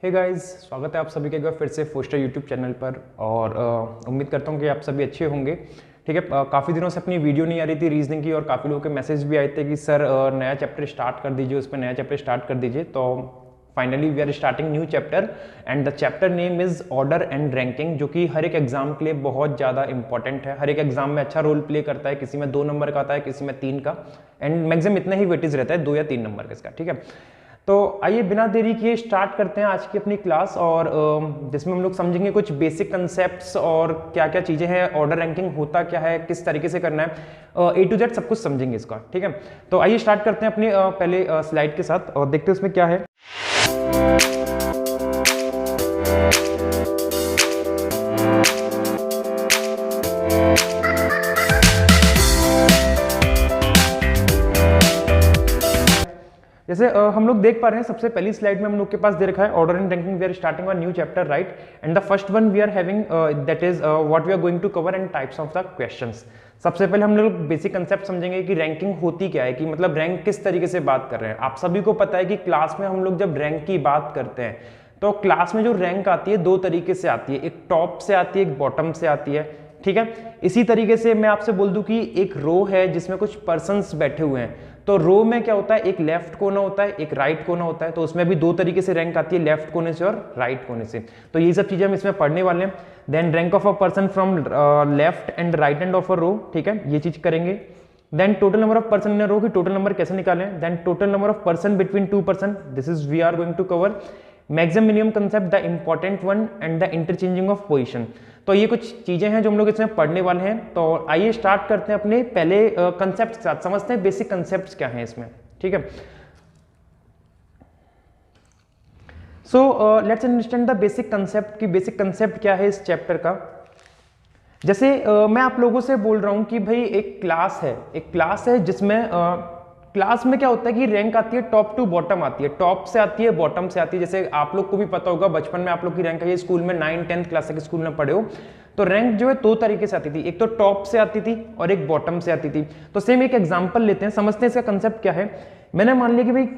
Hey guys, स्वागत है आप सभी का एक बार फिर से फोस्टर यूट्यूब चैनल पर। और उम्मीद करता हूँ कि आप सभी अच्छे होंगे। ठीक है, काफ़ी दिनों से अपनी वीडियो नहीं आ रही थी रीजनिंग की, और काफ़ी लोगों के मैसेज भी आए थे कि सर नया चैप्टर स्टार्ट कर दीजिए, उस पर नया चैप्टर स्टार्ट कर दीजिए। तो finally we are starting new chapter and the chapter name is order and ranking, जो कि हर एक एग्जाम के लिए बहुत ज़्यादा इंपॉर्टेंट है। हर एक एग्जाम में अच्छा रोल प्ले करता है, किसी में 2 नंबर का आता है, किसी में 3 का, एंड मैक्सिमम इतना ही वेटेज रहता है 2 या 3 नंबर का इसका। ठीक है, तो आइए बिना देरी किए स्टार्ट करते हैं आज की अपनी क्लास, और जिसमें हम लोग समझेंगे कुछ बेसिक कंसेप्ट्स और क्या क्या चीज़ें हैं, ऑर्डर रैंकिंग होता क्या है, किस तरीके से करना है, A to Z सब कुछ समझेंगे इसका। ठीक है, तो आइए स्टार्ट करते हैं अपने पहले स्लाइड के साथ और देखते हैं उसमें क्या है। जैसे हम लोग देख पा रहे हैं, सबसे पहली स्लाइड में हम लोग के पास दे रखा है order and ranking. We are starting a new chapter, right? And the first one we are having that is what we are going to cover and types of the questions. सबसे पहले हम लोग बेसिक कंसेप्ट समझेंगे कि ranking होती क्या है, कि मतलब रैंक किस तरीके से बात कर रहे हैं। आप सभी को पता है कि क्लास में हम लोग जब रैंक की बात करते हैं तो क्लास में जो रैंक आती है 2 तरीके से आती है, एक टॉप से आती है, एक बॉटम से आती है। ठीक है, इसी तरीके से मैं आपसे बोल दूं कि एक रो है जिसमें कुछ पर्सन्स बैठे हुए हैं, तो रो में क्या होता है, एक लेफ्ट कोना होता है, एक राइट कोना होता है। तो उसमें भी 2 तरीके से रैंक आती है, लेफ्ट कोने से और राइट कोने से। तो ये सब चीजें हम इसमें पढ़ने वाले हैं। Then rank of a person from left end right end of a row, ठीक है, ये चीज करेंगे। Then total number of person in a row की टोटल नंबर कैसे निकालें। Then total number of person between 2 person, this is we are going to cover. Maximum minimum concept, the important one and the interchanging of position. तो ये कुछ चीजें हैं जो हम लोग इसमें पढ़ने वाले हैं। तो आइए स्टार्ट करते हैं अपने पहले कंसेप्ट के साथ, समझते हैं बेसिक कंसेप्ट्स क्या हैं इसमें। ठीक है, so let's understand the basic concept, की बेसिक कंसेप्ट क्या है इस चैप्टर का। जैसे मैं आप लोगों से बोल रहा हूं कि भाई एक क्लास है जिसमें क्लास में क्या होता है कि रैंक आती है टॉप टू बॉटम आती है, टॉप से आती है, बॉटम से आती है। जैसे आप लोग को भी पता होगा, बचपन में आप लोग की रैंक आई है, स्कूल में 9-10 क्लास तक स्कूल में पढ़े हो, तो रैंक जो है 2 तरीके से आती थी, एक तो टॉप से आती थी और एक बॉटम से आती थी। तो सेम एक एग्जांपल लेते हैं, समझते हैं इसका कंसेप्ट क्या है। मैंने मान लिया कि भाई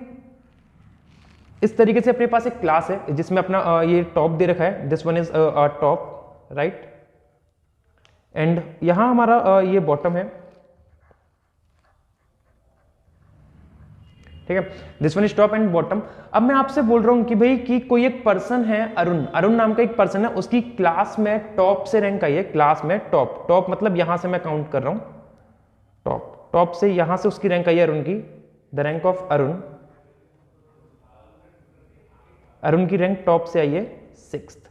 इस तरीके से अपने पास एक क्लास है जिसमें अपना ये टॉप दे रखा है, this one is top, right, and यहां हमारा ये बॉटम है। ठीक है, this one is top and bottom. अब मैं आपसे बोल रहा हूं कि भाई कि कोई एक पर्सन है, अरुण नाम का एक पर्सन है, उसकी क्लास में टॉप से रैंक आई है, क्लास में टॉप मतलब यहां से मैं काउंट कर रहा हूं, टॉप से यहां से उसकी रैंक आई है अरुण की, द रैंक ऑफ अरुण की रैंक टॉप से आई है 6th।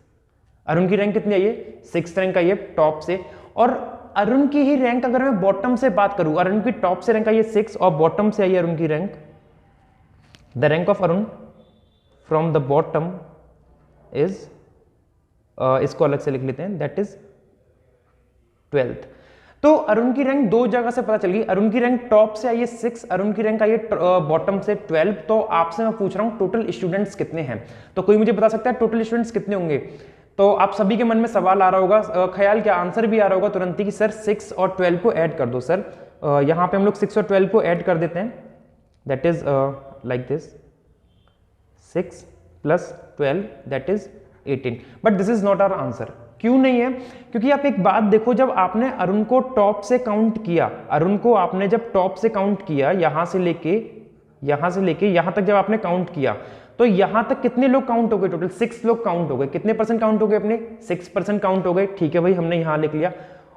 अरुण की रैंक कितनी आई है, 6th रैंक आई है टॉप से। और अरुण की ही रैंक अगर मैं बॉटम से बात करूं, अरुण की टॉप से रैंक आई है 6 और बॉटम से आई है अरुण की rank, the rank of Arun from the bottom is, इसको अलग से लिख लेते हैं, दैट इज 12th। तो अरुण की रैंक 2 जगह से पता चल गई, अरुण की रैंक टॉप से आई है 6, अरुण की रैंक आई है बॉटम से 12। तो आपसे मैं पूछ रहा हूं टोटल स्टूडेंट्स कितने हैं। तो कोई मुझे बता सकता है टोटल स्टूडेंट्स कितने होंगे। तो आप सभी के मन में सवाल आ रहा होगा, ख्याल क्या, आंसर भी आ रहा होगा तुरंत ही कि सर 6 और 12 को ऐड कर दो। सर यहां पे हम लोग 6 और 12 को ऐड कर देते हैं, that is like this, 6 + 12 that is 18। But this is not our answer. क्यों नहीं है? क्योंकि आप एक बात देखो, जब आपने अरुण को टॉप से काउंट किया, अरुण को आपने जब टॉप से काउंट किया, यहां से लेके यहां तक जब आपने काउंट किया, तो यहां तक कितने लोग काउंट हो गए, टोटल 6 लोग काउंट हो गए। कितने परसेंट काउंट हो गए अपने, 6% काउंट हो गए। ठीक है भाई, हमने यहां लिख लिया।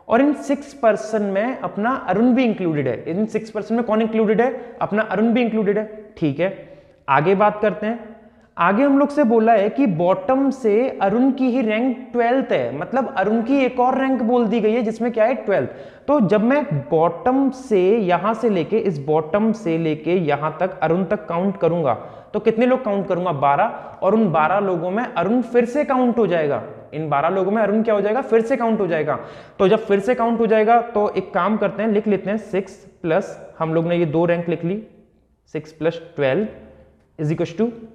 और इन 6% में अपना अरुण भी इंक्लूडेड है। इन 6% में कौन इंक्लूडेड है, अपना अरुण भी इंक्लूडेड है। ठीक है, आगे बात करते हैं। आगे हम लोग से बोला है कि बॉटम से अरुण की ही रैंक 12th है, मतलब अरुण की एक और रैंक बोल दी गई है जिसमें क्या है 12th। तो जब मैं बॉटम से यहां से लेके, इस बॉटम से लेके यहां तक अरुण तक काउंट करूंगा, तो कितने लोग काउंट करूंगा, 12। और उन 12 लोगों में अरुण फिर से काउंट हो जाएगा, इन 12 लोगों में अरुण क्या हो जाएगा, फिर से काउंट हो जाएगा। तो जब फिर से काउंट हो जाएगा तो एक काम करते हैं, लिख लेते हैं 6 प्लस, हम लोग ने ये 2 रैंक लिख ली, 6 + 12 =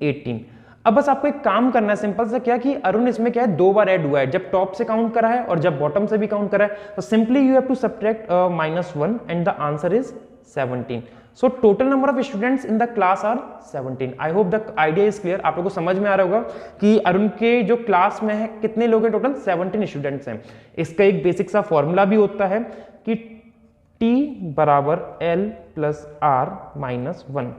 18। अब बस आपको एक काम करना है सिंपल सा, क्या कि अरुण इसमें क्या है 2 बार ऐड हुआ है, जब टॉप से काउंट करा है और जब बॉटम से भी काउंट करा है। तो simply you have to subtract -1 and the answer is 17। So total number of students in the class are 17। I hope the idea is clear. आप लोगों को समझ में आ रहा होगा कि अरुण के जो क्लास में है कितने लोग हैं, टोटल 17 स्टूडेंट्स हैं। इसका एक बेसिक सा फॉर्मूला भी होता है कि T बराबर L प्लस R माइनस 1।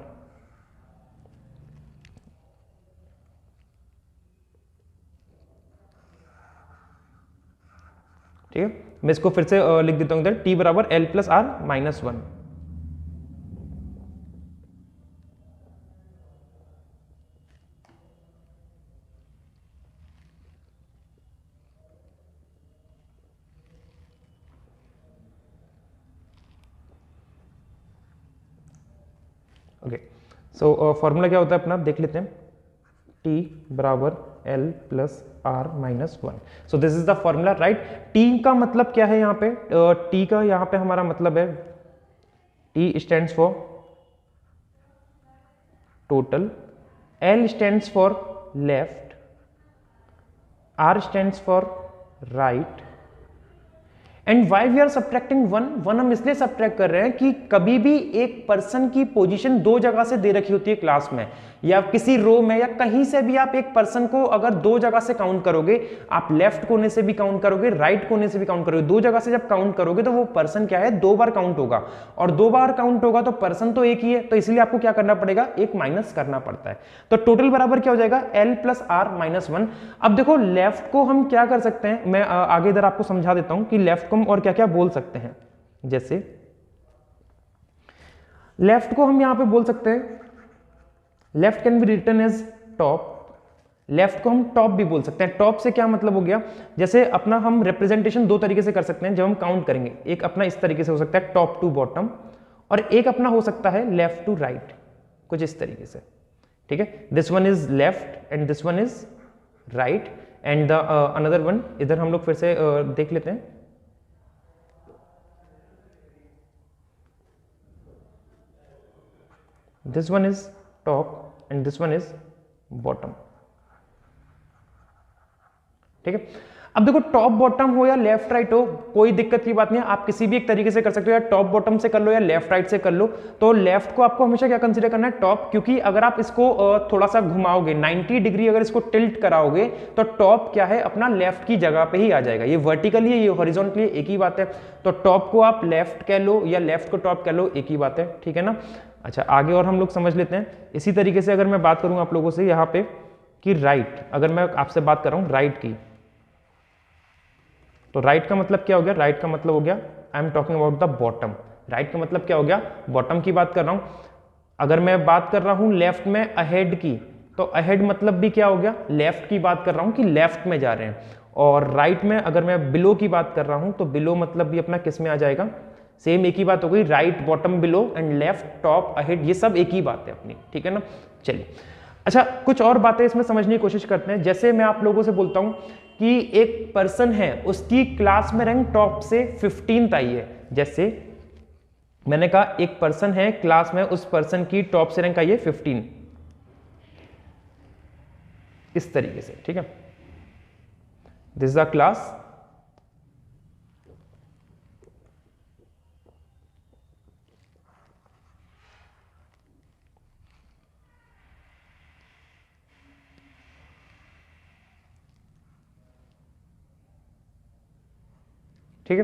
ठीक है, मैं इसको फिर से लिख देता हूं इधर, T बराबर L plus R minus 1। Okay, so formula क्या होता है अपना देख लेते हैं। T बराबर L plus R minus 1। So this is the formula, right. T का मतलब क्या है यहाँ पे, T का यहाँ पे हमारा मतलब है, T stands for total, L stands for left, R stands for right, and why we are subtracting 1 हम इसलिए सब्ट्रैक्ट कर रहे हैं कि कभी भी एक पर्सन की पोजीशन दो जगह से दे रखी होती है क्लास में या किसी रो में या कहीं से भी, आप एक पर्सन को अगर दो जगह से काउंट करोगे, आप लेफ्ट कोने से भी काउंट करोगे, राइट कोने से भी काउंट करोगे, दो जगह से जब काउंट करोगे तो वो पर्सन क्या है, दो बार काउंट होगा, और दो बार काउंट होगा तो पर्सन तो एक ही है, तो इसलिए आपको क्या करना पड़ेगा, एक माइनस करना पड़ता है। तो टोटल बराबर क्या हो जाएगा, L प्लस R माइनस 1। अब देखो लेफ्ट को हम क्या कर सकते हैं, मैं आगे इधर आपको समझा देता हूं कि लेफ्ट को हम और क्या क्या बोल सकते हैं। जैसे लेफ्ट को हम यहां पे बोल सकते हैं, left can be written as top, left को हम टॉप भी बोल सकते हैं। टॉप से क्या मतलब हो गया, जैसे अपना हम रिप्रेजेंटेशन दो तरीके से कर सकते हैं जब हम काउंट करेंगे। एक अपना इस तरीके से हो सकता है टॉप टू बॉटम, और एक अपना हो सकता है लेफ्ट टू राइट, कुछ इस तरीके से। ठीक है, this one is left and this one is right and the another one, इधर हम लोग फिर से देख लेते हैं। This one is top and this one is bottom. ठीक है, अब देखो टॉप बॉटम हो या लेफ्ट राइट हो, कोई दिक्कत की बात नहीं है, आप किसी भी एक तरीके से कर सकते हो, या टॉप बॉटम से कर लो या लेफ्ट राइट से कर लो। तो लेफ्ट को आपको हमेशा क्या कंसीडर करना है, टॉप, क्योंकि अगर आप इसको थोड़ा सा घुमाओगे 90 डिग्री अगर इसको टिल्ट कराओगे तो टॉप क्या है, अपना लेफ्ट की जगह पे ही आ जाएगा। ये वर्टिकली है, ये हॉरिजॉन्टली, एक ही बात है। तो टॉप को आप लेफ्ट कह लो या लेफ्ट को टॉप कह लो, एक ही बात है। ठीक है ना। अच्छा, आगे और हम लोग समझ लेते हैं। इसी तरीके से अगर मैं बात करूं आप लोगों से यहाँ पे कि राइट, अगर मैं आपसे बात कर रहा हूं राइट की, तो राइट का मतलब क्या हो गया, राइट का मतलब हो गया I am talking about the bottom. Right का मतलब क्या हो गया, बॉटम की बात कर रहा हूं। अगर मैं बात कर रहा हूं लेफ्ट में अहेड की, तो अहेड मतलब भी क्या हो गया, लेफ्ट की बात कर रहा हूं कि लेफ्ट में जा रहे हैं। और राइट में अगर मैं बिलो की बात कर रहा हूं तो बिलो मतलब भी अपना किस में आ जाएगा, सेम एक ही बात हो गई, right bottom below and left top ahead, ये सब एक ही बात है अपनी। ठीक है ना। चलिए, अच्छा कुछ और बातें इसमें समझने की कोशिश करते हैं। जैसे मैं आप लोगों से बोलता हूं कि एक पर्सन है, उसकी क्लास में रैंक टॉप से 15th आई है। जैसे मैंने कहा एक पर्सन है क्लास में, उस पर्सन की टॉप से रैंक आई है 15, इस तरीके से। ठीक है, दिस इज द क्लास, ठीक है।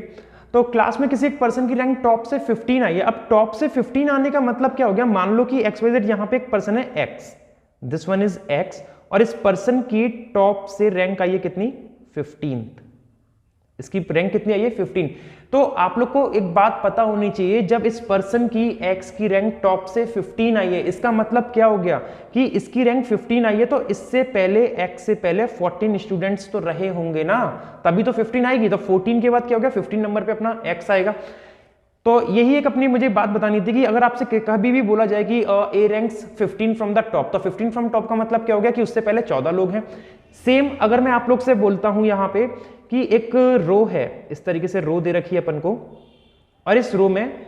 तो क्लास में किसी एक पर्सन की रैंक टॉप से 15 आई है। अब टॉप से 15 आने का मतलब क्या हो गया, मान लो कि XYZ यहां पे एक पर्सन है X, this one is X, और इस पर्सन की टॉप से रैंक आई है कितनी, 15th। इसकी रैंक कितनी आई है, 15। तो आप लोग को एक बात पता होनी चाहिए, जब इस पर्सन की X की रैंक टॉप से 15 आई है, इसका मतलब क्या हो गया कि इसकी रैंक 15 आई है, तो इससे पहले X से पहले 14 स्टूडेंट्स तो रहे होंगे ना, तभी तो 15 आएगी। तो 14 के बाद क्या हो गया, 15 नंबर पे अपना X आएगा। तो यही एक अपनी मुझे बात बतानी थी कि अगर आपसे कभी भी बोला जाए कि A ranks 15 from the top, तो 15 फ्रॉम टॉप का मतलब क्या हो गया कि उससे पहले 14 लोग हैं। सेम अगर मैं आप लोग से बोलता हूं यहां पे कि एक रो है, इस तरीके से रो दे रखी है अपन को, और इस रो में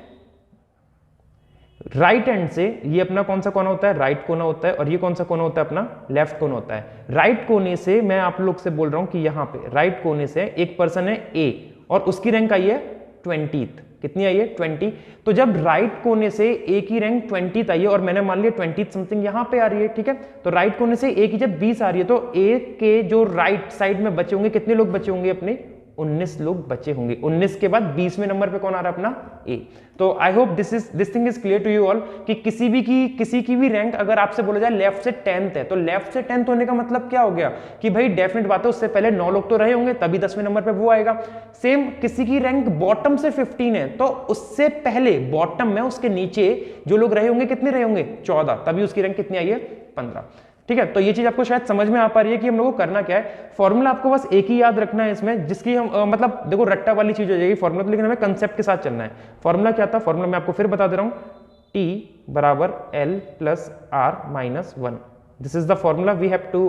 राइट हैंड से ये अपना कौन सा कोना होता है, राइट कोना होता है, और ये कौन सा कोना होता है, अपना लेफ्ट कोना होता है। राइट कोने से मैं आप लोग से बोल रहा हूं कि यहां पे राइट कोने से एक पर्सन है A और उसकी रैंक आई है 20th। कितनी आई है 20। तो जब राइट कोने से ए की रैंक 20 आई है और मैंने मान लिया 20 समथिंग यहां पे आ रही है, ठीक है, तो राइट कोने से ए की जब 20 आ रही है तो ए के जो राइट साइड में बचे होंगे कितने लोग बचे होंगे अपने 19 लोग बचे होंगे। 19 के बाद 20वें नंबर पे कौन आ रहा है अपना ए। तो I hope this thing is clear to you all कि किसी की भी रैंक अगर आपसे बोला जाए लेफ्ट से 10th है तो लेफ्ट से 10th होने का मतलब क्या हो गया कि भाई डेफिनेट बात है उससे पहले 9 लोग तो रहे होंगे तभी 10वें नंबर पे वो आएगा। सेम किसी की रैंक बॉटम से 15 है तो उससे पहले बॉटम में उसके नीचे जो लोग रहे होंगे कितने रहे होंगे 14, तभी उसकी रैंक कितनी आई है 15। ठीक है, तो ये चीज आपको शायद समझ में आ पा रही है कि हम लोगों को करना क्या है। फॉर्मूला आपको बस एक ही याद रखना है इसमें, जिसकी हम मतलब देखो रट्टा वाली चीज हो जाएगी फॉर्मूला तो, लेकिन हमें कंसेप्ट के साथ चलना है। फॉर्मूला क्या था, फॉर्मूला मैं आपको फिर बता दे रहा हूं, T बराबर L plus R minus 1। This is the formula we have to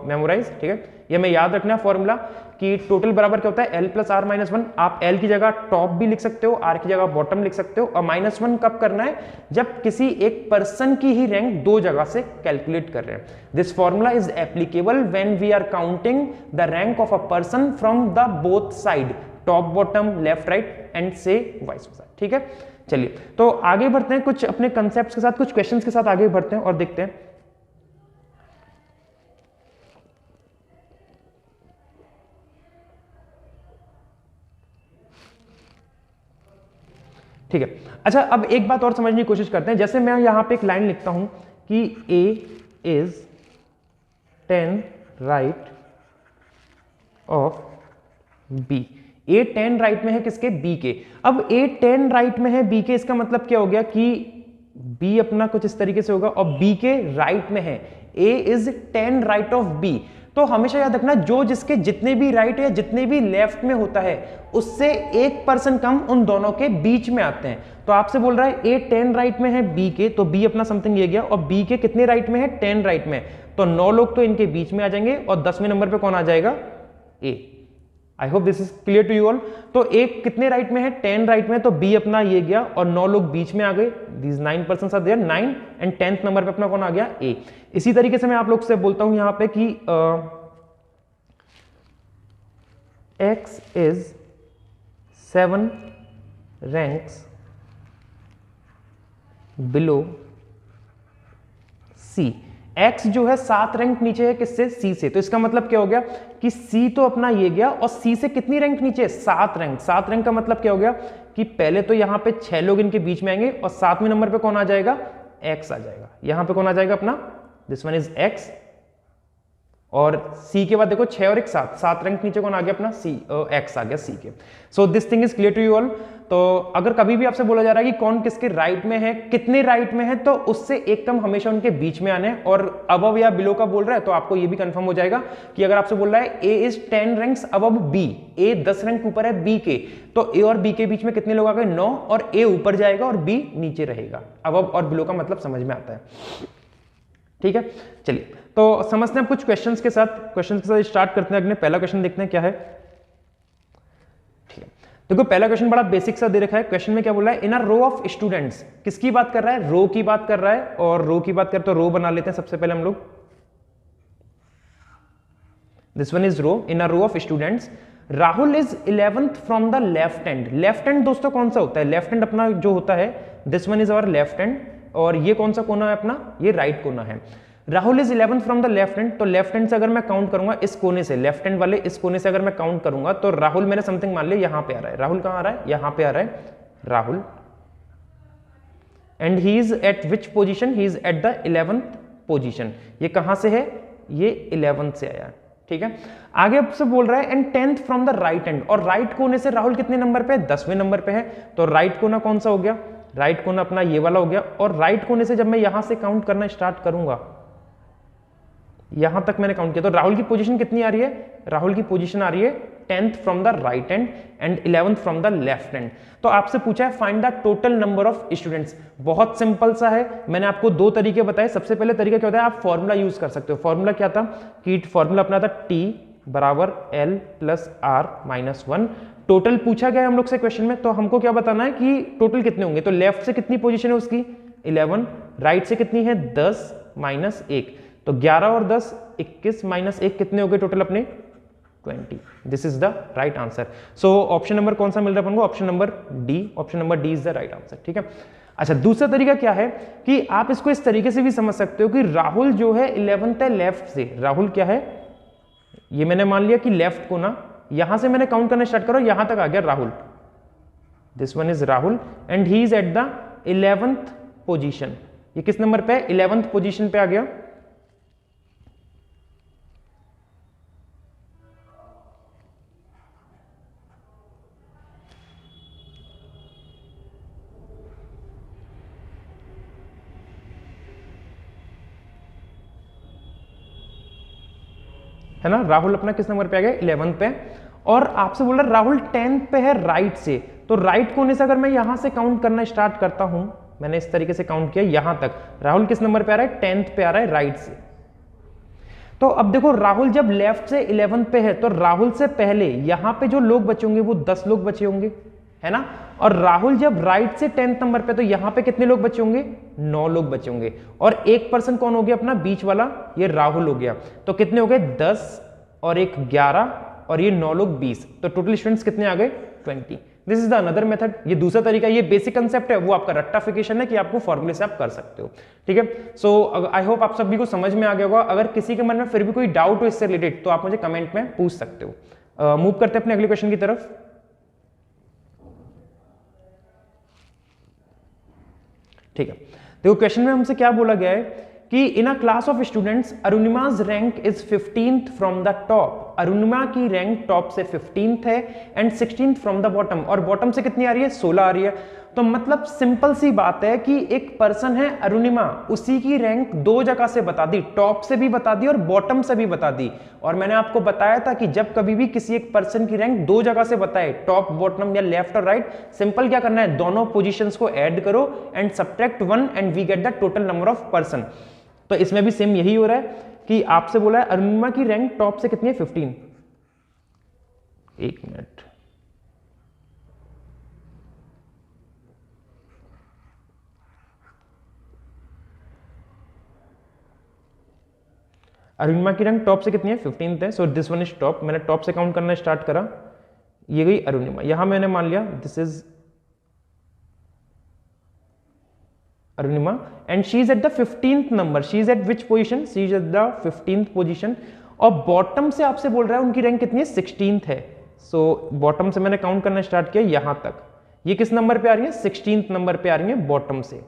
memorize. ठीक है, ये हमें याद रखना है फॉर्मूला कि टोटल बराबर क्या होता है L प्लस R माइनस 1। आप L की जगह टॉप भी लिख सकते हो, R की जगह बॉटम लिख सकते हो। और माइनस 1 कब करना है, जब किसी एक पर्सन की ही रैंक दो जगह से कैलकुलेट कर रहे हैं। This formula is applicable when we are counting the rank of a person from the both side, top bottom left right and से वाइस वर्सा। ठीक है, चलिए तो आगे बढ़ते हैं, कुछ अपने कंसेप्ट्स के साथ कुछ क्वेश्चंस के साथ आगे बढ़ते हैं और देखते हैं। ठीक है, अच्छा अब एक बात और समझने की कोशिश करते हैं। जैसे मैं यहां पे एक लाइन लिखता हूं कि A is 10 right of B। A 10 right में है किसके, B के। अब A 10 राइट में है B के, इसका मतलब क्या हो गया कि B अपना कुछ इस तरीके से होगा और B के राइट में है। A is 10 right of B। तो हमेशा याद रखना जो जिसके जितने भी राइट या जितने भी लेफ्ट में होता है उससे एक पर्सन कम उन दोनों के बीच में आते हैं। तो आपसे बोल रहा है A 10 राइट में है B के, तो B अपना समथिंग ये गया और B के कितने राइट में है 10 राइट में, तो 9 लोग तो इनके बीच में आ जाएंगे और 10वें नंबर पे कौन आ जाएगा A। I hope this is clear to you all. तो एक कितने राइट में है 10 राइट में, तो B अपना ये गया और 9 लोग बीच में आ गए, these 9 persons are there 9 and 10th number पे अपना कौन आ गया A। इसी तरीके से मैं आप लोग से बोलता हूं यहां पे कि X is 7 ranks below C। X जो है 7 रैंक नीचे है किससे, C से। तो इसका मतलब क्या हो गया कि C तो अपना ये गया और C से कितनी रैंक नीचे, 7 रैंक। 7 रैंक का मतलब क्या हो गया कि पहले तो यहां पे 6 लोग इनके बीच में आएंगे और 7वें नंबर पे कौन आ जाएगा, X आ जाएगा। यहां पे कौन आ जाएगा अपना, दिस वन इज X। और C के बाद देखो 6 और 1 7 रैंक नीचे कौन आ गया अपना X आ गया C के। So this thing is clear to you all. तो अगर कभी भी आपसे बोला जा रहा है कि कौन किसके राइट में है, कितने राइट में है, तो उससे एक कम हमेशा उनके बीच में आने। और अबव या बिलो का बोल रहा है तो आपको ये भी कंफर्म हो जाएगा कि अगर आपसे बोल रहा है A is 10 ranks above B, A 10 rank ऊपर है B के, तो A और B के बीच में कितने लोग आ गए 9, और A ऊपर जाएगा और B नीचे रहेगा। अबव और बिलो का मतलब समझ में आता है। ठीक है, चलिए तो समझते हैं कुछ क्वेश्चंस के साथ स्टार्ट करते हैं। अगले पहला क्वेश्चन देखते हैं क्या है। ठीक है, देखो पहला क्वेश्चन बड़ा बेसिक सा दे रखा है। क्वेश्चन में क्या बोला है, in a row of students, किसकी बात कर रहा है, रो की बात कर रहा है। और रो की बात कर तो रो बना लेते हैं सबसे पहले हम लोग। This one is row, in a row of students Rahul is 11th from the left hand. Left hand दोस्तों कौन सा होता है, लेफ्ट हैंड अपना जो होता है this one is our left hand, और ये कौन सा कोना है अपना, ये राइट कोना है। Rahul is 11th from the left hand, तो लेफ्ट हैंड से अगर मैं काउंट करूंगा इस कोने से, लेफ्ट हैंड वाले इस कोने से अगर मैं काउंट करूंगा तो राहुल मैंने समथिंग मान लिया यहां पे आ रहा है। राहुल कहां आ रहा है, यहां पे आ रहा है Rahul. And he is eight which position, he is at the 11th position. ये कहां से है, ये 11th से आया है। ठीक है, आगे आपसे बोल रहा है and 10th from the right hand, और राइट कोने से राहुल कितने नंबर पे है, 10वें नंबर पे है। तो राइट कोना कौन सा हो गया, राइट कोना अपना ये वाला हो गया। और राइट कोने से जब मैं यहां से काउंट करना स्टार्ट करूंगा, यहां तक मैंने काउंट किया, तो राहुल की पोजीशन कितनी आ रही है, राहुल की पोजीशन आ रही है 10th from the right hand and 11th from the left hand. तो आपसे पूछा है find the total number of students. बहुत सिंपल सा है, मैंने आपको दो तरीके बताए। सबसे पहले तरीका क्या होता है, आप फॉर्मूला यूज कर सकते हो। फॉर्मूला क्या था कि फॉर्मूला अपना था T बराबर L plus R minus 1। Total पूछा गया हम लोग से क्वेश्चन में, तो हमको क्या बताना है कि टोटल कितने होंगे। तो लेफ्ट से कितनी पोजीशन है उसकी 11, राइट से कितनी है 10 माइनस 1, तो 11 और 10 21 माइनस 1 कितने हो गए टोटल अपने 20। This is the right answer. So option number कौन सा मिल रहा है अपन को? Option number D. Option number D is the right answer. ठीक है। अच्छा, दूसरा तरीका क्या है कि आप इसको इस तरीके से भी समझ सकते हो कि राहुल जो है 11th है लेफ्ट से। राहुल क्या है, ये मैंने मान लिया कि लेफ्ट को ना, यहां से मैंने काउंट करना स्टार्ट करो, यहां तक आ गया Rahul. This one is Rahul and he is at the 11th position. ये किस नंबर पे है? 11th पोजीशन पे आ गया। है ना, राहुल अपना किस नंबर पे आ गया? 11th पे। और आपसे बोल रहा राहुल 10th पे है राइट से, तो राइट कोने से अगर मैं यहां से काउंट करना स्टार्ट करता हूं, मैंने इस तरीके से काउंट किया यहां तक, राहुल किस नंबर पे आ रहा है? 10th पे आ रहा है राइट से। तो अब देखो राहुल जब लेफ्ट से 11th पे है तो राहुल से पहले यहां पे जो लोग बचे होंगे वो 10 लोग बचे होंगे, है ना। और राहुल जब राइट से 10th नंबर पे, तो यहां पे कितने लोग बचे होंगे? 9 लोग बचे होंगे। और एक पर्सन कौन हो गया अपना बीच वाला? ये राहुल हो गया। तो कितने हो गए? 10 और एक 11 और ये 9 लोग 20। तो टोटल स्टूडेंट्स कितने आ गए? 20। This is the another method. ये दूसरा तरीका, ये बेसिक कंसेप्ट है, वो आपका रट्टाफिकेशन है कि आपको फॉर्मूले से आप कर सकते हो। ठीक है। सो आई होप आप सभी को समझ में आ गया होगा। अगर किसी के मन में फिर भी कोई डाउट हो इससे रिलेटेड तो आप मुझे कमेंट में पूछ सकते हो। मूव करते हैं अपने अगले क्वेश्चन की तरफ। ठीक है, देखो क्वेश्चन में हमसे क्या बोला गया है कि in a class of students Arunima's rank is 15th from the top. Arunima की रैंक टॉप से 15th है and 16th from the bottom. और बॉटम से कितनी आ रही है? 16 आ रही है। तो मतलब सिंपल सी बात है कि एक पर्सन है अरुणिमा, उसी की रैंक दो जगह से बता दी, टॉप से भी बता दी और बॉटम से भी बता दी। और मैंने आपको बताया था कि जब कभी भी किसी एक पर्सन की रैंक दो जगह से बताए, टॉप बॉटम या लेफ्ट और राइट, सिंपल क्या करना है? दोनों पोजीशंस को ऐड करो and subtract 1 and we get the total number of person. तो इसमें भी सेम यही हो रहा है कि आपसे बोला है अरुणिमा की रैंक टॉप से कितनी है? 15। एक मिनट, अरुणिमा की रैंक टॉप से कितनी है? 15th है। So this one is top. मैंने टॉप से काउंट करना स्टार्ट करा, ये गई अरुणिमा। यहां मैंने मान लिया this is Arunima and she is at the 15th number. She is eight which position? She is at the 15th position. और बॉटम से आपसे बोल रहा है उनकी रैंक कितनी है? 16th है। सो बॉटम से मैंने काउंट करना स्टार्ट किया यहां तक। ये किस नंबर पे आ रही है? 16th नंबर पे आ रही है बॉटम से।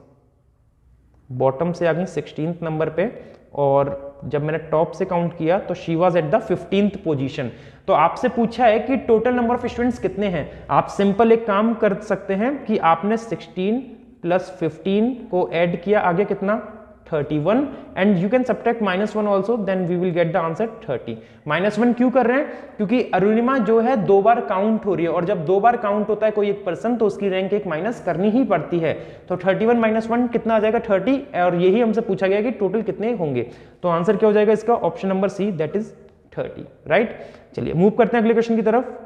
बॉटम से आ गई 16th नंबर पे। और जब मैंने टॉप से काउंट किया तो she was at the 15th position. तो आपसे पूछा है कि टोटल नंबर ऑफ स्टूडेंट्स कितने हैं। आप सिंपल एक काम कर सकते हैं कि आपने 16 प्लस 15 को ऐड किया, आगे कितना? 31 and you can subtract -1 also, then we will get the answer 30। -1 क्यों कर रहे हैं? क्योंकि अरुणिमा जो है 2 बार काउंट हो रही है और जब 2 बार काउंट होता है कोई एक पर्सन तो उसकी रैंक एक माइनस करनी ही पड़ती है। तो 31 - 1 कितना आ जाएगा? 30। और यही हमसे पूछा गया कि टोटल कितने होंगे। तो आंसर क्या हो जाएगा इसका? Option number C, that is 30। Right. चलिए मूव करते हैं अगले क्वेश्चन की तरफ।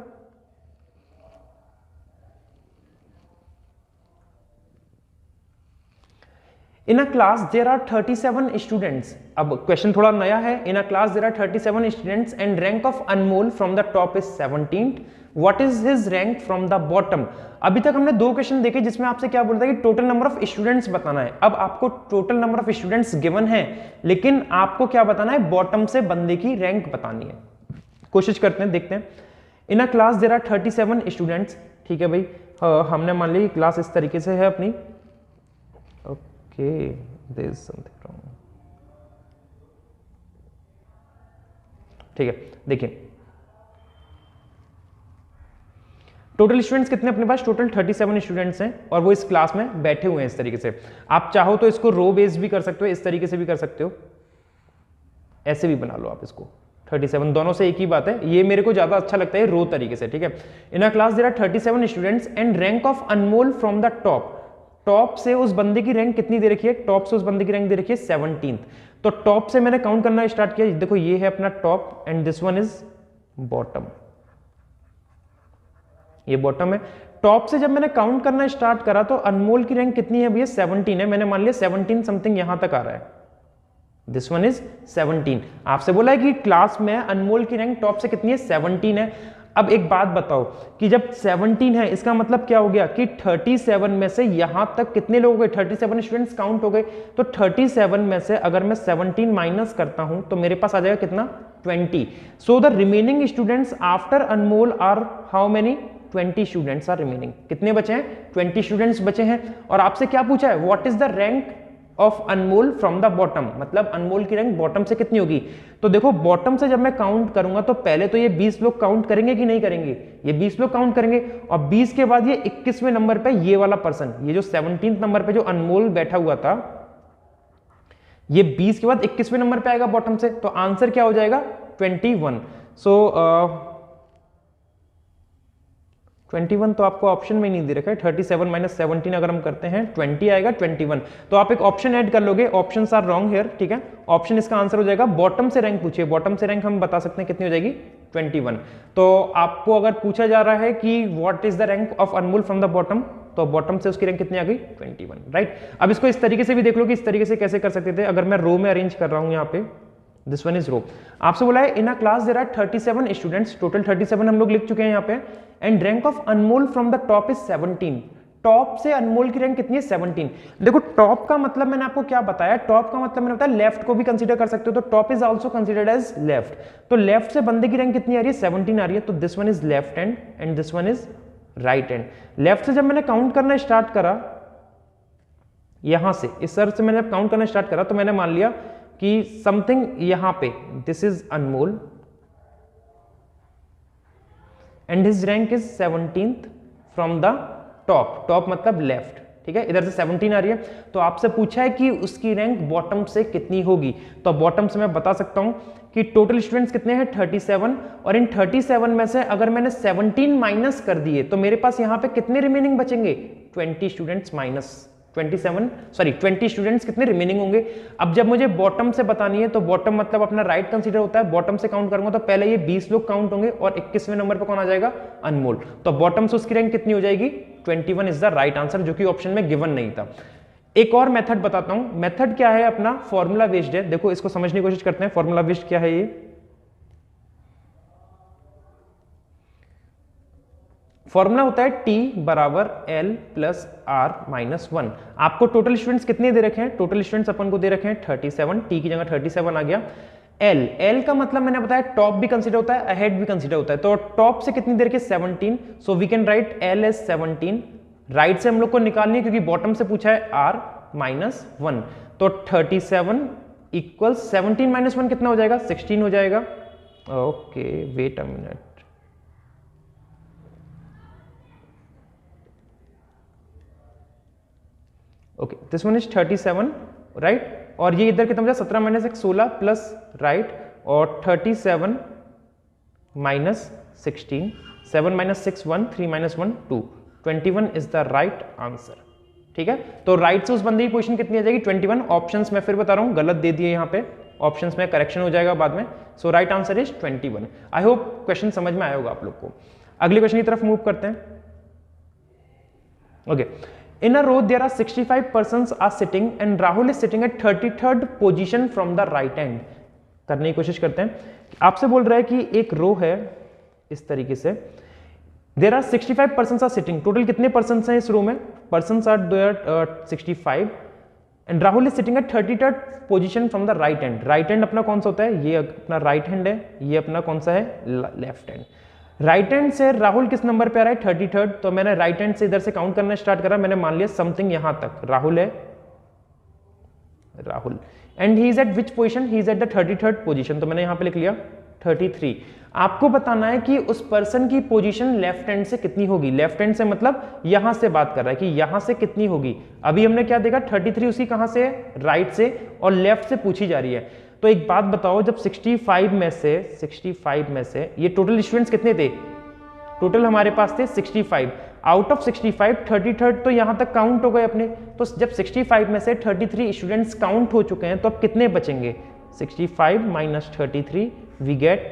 In a class there are 37 students. अब क्वेश्चन थोड़ा नया है। In a class there are 37 students and rank of Anmol from the top is 17th। What is his rank from the bottom? अभी तक हमने 2 क्वेश्चन देखे जिसमें आपसे क्या बोलता है कि टोटल नंबर ऑफ स्टूडेंट्स बताना है। अब आपको total number of students given है, लेकिन आपको क्या बताना है? बॉटम से बंदे की रैंक बतानी है। कोशिश करते हैं, देखते हैं। In a class there are 37 students. ठीक है भाई, हमने मान ली क्लास इस तरीके से है अपनी। Okay, there is something wrong. ठीक है, देखिए टोटल स्टूडेंट्स कितने अपने पास? टोटल 37 स्टूडेंट्स हैं और वो इस क्लास में बैठे हुए हैं इस तरीके से। आप चाहो तो इसको रो बेस्ड भी कर सकते हो, इस तरीके से भी कर सकते हो, ऐसे भी बना लो आप इसको। 37 दोनों से एक ही बात है, ये मेरे को ज्यादा अच्छा लगता है रो तरीके से। ठीक है, in a class there are 37 students and rank of Anmol from the top. Top से उस बंदे की रैंक कितनी दे रखी है? टॉप से उस बंदे की रैंक दे रखी है 17th। तो टॉप से मैंने काउंट करना स्टार्ट किया। देखो ये है अपना top and this one is bottom. ये बॉटम है। टॉप से जब मैंने काउंट करना स्टार्ट करा तो अनमोल की रैंक कितनी है भैया? 17 है। मैंने मान लिया 17 समथिंग यहां तक आ रहा है। This one is 17। आपसे बोला है कि क्लास में अनमोल की रैंक टॉप से कितनी है, 17 है। अब एक बात बताओ कि जब 17 है इसका मतलब क्या हो गया कि 37 में से यहां तक कितने लोग हो गए, 37 स्टूडेंट्स काउंट हो गए। तो 37 में से अगर मैं 17 माइनस करता हूं तो मेरे पास आ जाएगा कितना, 20। So the remaining students after Anmol are how many, 20 students are remaining. कितने बचे हैं, 20 स्टूडेंट्स बचे हैं। और आपसे क्या पूछा है, what is the rank of Anmol from the bottom, मतलब अनमोल की रैंक बॉटम से कितनी होगी। तो देखो बॉटम से जब मैं काउंट करूंगा तो पहले तो ये 20 लोग काउंट करेंगे कि नहीं करेंगे, ये 20 लोग काउंट करेंगे। और 20 के बाद ये 21वें नंबर पे ये वाला पर्सन, ये जो 17 नंबर पे जो अनमोल बैठा हुआ था, ये 20 के बाद 21वें नंबर पे आएगा बॉटम से। तो आंसर क्या हो जाएगा, 21। सो 21 तो आपको ऑप्शन में नहीं दे रखा है। 37 माइनस 17 अगर हम करते हैं 20 आएगा 21। तो आप एक ऑप्शन ऐड कर लोगे, ऑप्शंस आर रॉन्ग हियर, ठीक है। ऑप्शन इसका आंसर हो जाएगा, बॉटम से रैंक पूछिए, बॉटम से रैंक हम बता सकते हैं कितनी हो जाएगी, 21। तो आपको अगर पूछा जा रहा है कि what is the rank of Anmol from the bottom, तो बॉटम से उसकी रैंक कितनी आ गई, 21, राइट। अब इसको इस तरीके से भी देख लो कि इस तरीके से कैसे कर सकते थे। अगर मैं रो में अरेंज कर रहा हूं यहाँ पे, दिस वन इज रो। आपसे बोला है in a class there are 37 students, total 37 हम लोग लिख चुके हैं यहाँ पे। And rank of Anmol from the top is 17। Top से अनमोल की रैंक कितनी है, 17। देखो टॉप का मतलब मैंने आपको क्या बताया, टॉप का मतलब मैंने बताया लेफ्ट को भी कंसीडर कर सकते हो, तो top is also considered as left. तो लेफ्ट से बंदे की रैंक कितनी आ रही है, 17 आ रही है। तो this one is left hand and this one is right hand. Left से जब मैंने काउंट करना स्टार्ट करा, यहां से इस सर से मैंने काउंट करना स्टार्ट करा, तो मैंने मान लिया कि समथिंग यहां पे, this is Anmol and his rank is 17th from the top, top मतलब लेफ्ट, ठीक है। इधर से 17 आ रही है। तो आपसे पूछा है कि उसकी रैंक बॉटम से कितनी होगी, तो बॉटम से मैं बता सकता हूं कि टोटल स्टूडेंट्स कितने हैं, 37। और इन 37 में से अगर मैंने 17 माइनस कर दिए तो मेरे पास यहां पे कितने रिमेनिंग बचेंगे, 20 स्टूडेंट्स माइनस 20 स्टूडेंट्स कितने रिमेनिंग होंगे। अब जब मुझे बॉटम से बतानी है तो बॉटम मतलब अपना राइट कंसीडर होता है। बॉटम से काउंट करूंगा तो पहले ये 20 लोग काउंट होंगे और 21वें नंबर पे कौन आ जाएगा, अनमोल। तो बॉटम से उसकी रैंक कितनी हो जाएगी, 21 इज द राइट आंसर, जो कि ऑप्शन में गिवन नहीं था। एक और मेथड बताता हूं। मेथड क्या है अपना, फॉर्मूला बेस्ड है। देखो इसको समझने की कोशिश करते हैं, फॉर्मूला बेस्ड क्या है ये। फॉर्मूला होता है T बराबर L प्लस R माइनस 1। आपको टोटल स्टूडेंट्स कितने दे रखे हैं, टोटल स्टूडेंट्स अपन को दे रखे हैं 37, T की जगह 37 आ गया। L का मतलब मैंने बताया टॉप भी कंसीडर होता है, अहेड भी कंसीडर होता है। तो टॉप से कितनी देर के, 17। So we can write L as 17। Right से हम लोग को निकालनी है क्योंकि बॉटम से पूछा है R माइनस 1। तो 37 इक्वल 17 माइनस 1 कितना हो जाएगा, 16 हो जाएगा। Okay wait a minute, okay this one is 37, right. और ये इधर कितना बचा, 17 माइनस 1 16 प्लस, राइट। और 37 minus 16, 7 minus 6 1, 3 minus 1 2, 21 is the right answer, ठीक है। तो राइट से उस बंदे की पोजीशन कितनी आ जाएगी, 21। ऑप्शंस मैं फिर बता रहा हूं, गलत दे दिए यहाँ पे, ऑप्शंस में करेक्शन हो जाएगा बाद में। So right answer is 21। I hope question समझ में आया होगा आप लोग को। अगले क्वेश्चन की तरफ मूव करते हैं। Okay, in a row there are 65 persons are sitting and Rahul is sitting at 33rd position from the right hand। करने की कोशिश करते हैं। आपसे बोल रहा है कि एक रो है इस तरीके से, there are 65 persons are sitting। Total कितने persons हैं इस रो में, persons are there 65 and Rahul is sitting at 33rd position from the right hand। right hand अपना कौन सा होता है, ये अपना right hand है, ये अपना कौन सा है, left hand। राइट हैंड से राहुल किस नंबर पे आ रहा है, 33rd। तो मैंने राइट हैंड से इधर से काउंट करना स्टार्ट करा, मैंने मान लिया समथिंग यहां तक राहुल है, Rahul. And he is eight which position, he is at the 33rd position. तो मैंने यहां पे लिख लिया 33। आपको बताना है कि उस पर्सन की पोजीशन लेफ्ट हैंड से कितनी होगी। लेफ्ट हैंड से मतलब यहां से बात कर रहा है कि यहां से कितनी होगी। अभी हमने क्या देखा, 33 उसकी कहां से है, राइट से, और लेफ्ट से पूछी जा रही है। तो एक बात बताओ, जब 65 में से ये टोटल स्टूडेंट्स कितने थे, टोटल हमारे पास थे 65। आउट ऑफ 65 33rd तो यहां तक काउंट हो गए अपने। तो जब 65 में से 33 स्टूडेंट्स काउंट हो चुके हैं तो अब कितने बचेंगे, 65 माइनस 33 वी गेट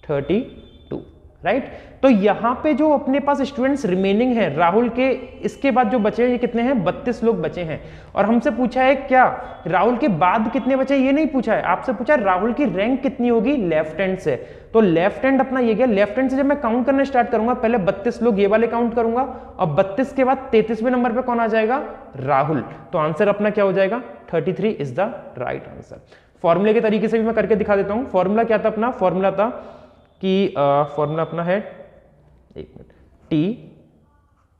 32। राइट। तो यहां पे जो अपने पास स्टूडेंट्स रिमेनिंग है राहुल के, इसके बाद जो बचे हैं ये कितने हैं, 32 लोग बचे हैं। और हमसे पूछा है क्या राहुल के बाद कितने बचे, ये नहीं पूछा है, आपसे पूछा है राहुल की रैंक कितनी होगी लेफ्ट हैंड से। तो लेफ्ट हैंड अपना ये गया, लेफ्ट हैंड से जब मैं काउंट करना स्टार्ट करूंगा पहले 32 लोग ये वाले काउंट करूंगा और 32 के बाद 33वें नंबर पे कौन आ जाएगा, राहुल। तो आंसर अपना क्या हो जाएगा, 33 इज द राइट आंसर। फॉर्मूले के तरीके से भी मैं करके दिखा देता हूं। फॉर्मूला क्या था अपना, फॉर्मूला था कि फॉर्मूला अपना है, एक मिनट,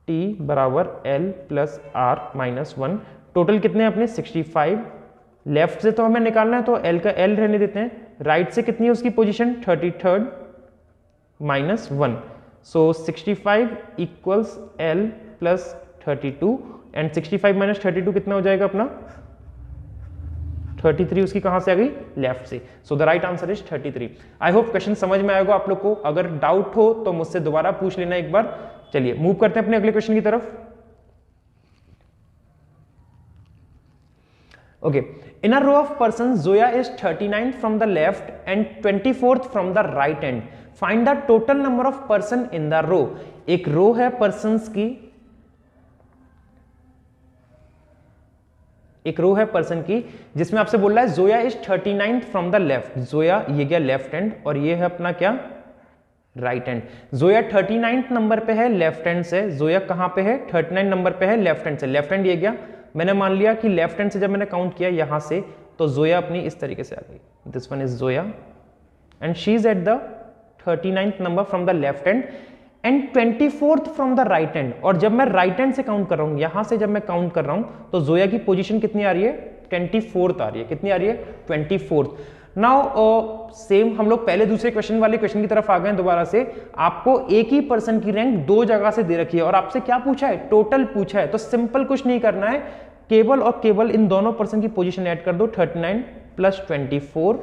टी बराबर L plus R minus 1। Total कितने हैं अपने 65। लेफ्ट से तो हमें निकालना है तो एल का एल रहने देते हैं। राइट से कितनी है उसकी position 33rd minus 1। So 65 equals L plus 32 and 65 minus 32 कितना हो जाएगा अपना 33। उसकी कहां से आ गई, लेफ्ट से। सो the right answer is 33। I hope question समझ में आएगा आप लोग को। अगर डाउट हो तो मुझसे दोबारा पूछ लेना एक बार। चलिए मूव करते हैं अपने अगले क्वेश्चन की तरफ। Okay, in a row of person Zoya is 39 from the left end 24th from the right end, find the total number of person in the row. एक रो है पर्संस की, एक रो है पर्सन की जिसमें आपसे बोल रहा है Zoya is 39th from the left. Zoya ये गया लेफ्ट हैंड और ये है अपना क्या, right hand. Zoya 39th number पे है लेफ्ट हैंड से। जोया कहां पे है, 39 नंबर पे है लेफ्ट हैंड से। लेफ्ट हैंड ये गया, मैंने मान लिया कि लेफ्ट हैंड से जब मैंने काउंट किया यहां से तो जोया अपनी इस तरीके से आ गई। This one is Zoya and she is at the 39th number from the left hand and 24th from the right hand. और जब मैं राइट हैंड से काउंट कर रहा हूं, यहां से जब मैं काउंट कर रहा हूं तो जोया की पोजीशन कितनी आ रही है, 24th आ रही है। कितनी आ रही है, 24th। नाउ सेम हम लोग पहले दूसरे क्वेश्चन वाले क्वेश्चन की तरफ आ गए दोबारा से। आपको एक ही पर्सन की रैंक दो जगह से दे रखी है और आपसे क्या पूछा है, टोटल पूछा है। तो सिंपल कुछ नहीं करना है, केवल और केवल इन दोनों पर्सन की पोजीशन ऐड कर दो। 39 प्लस 24,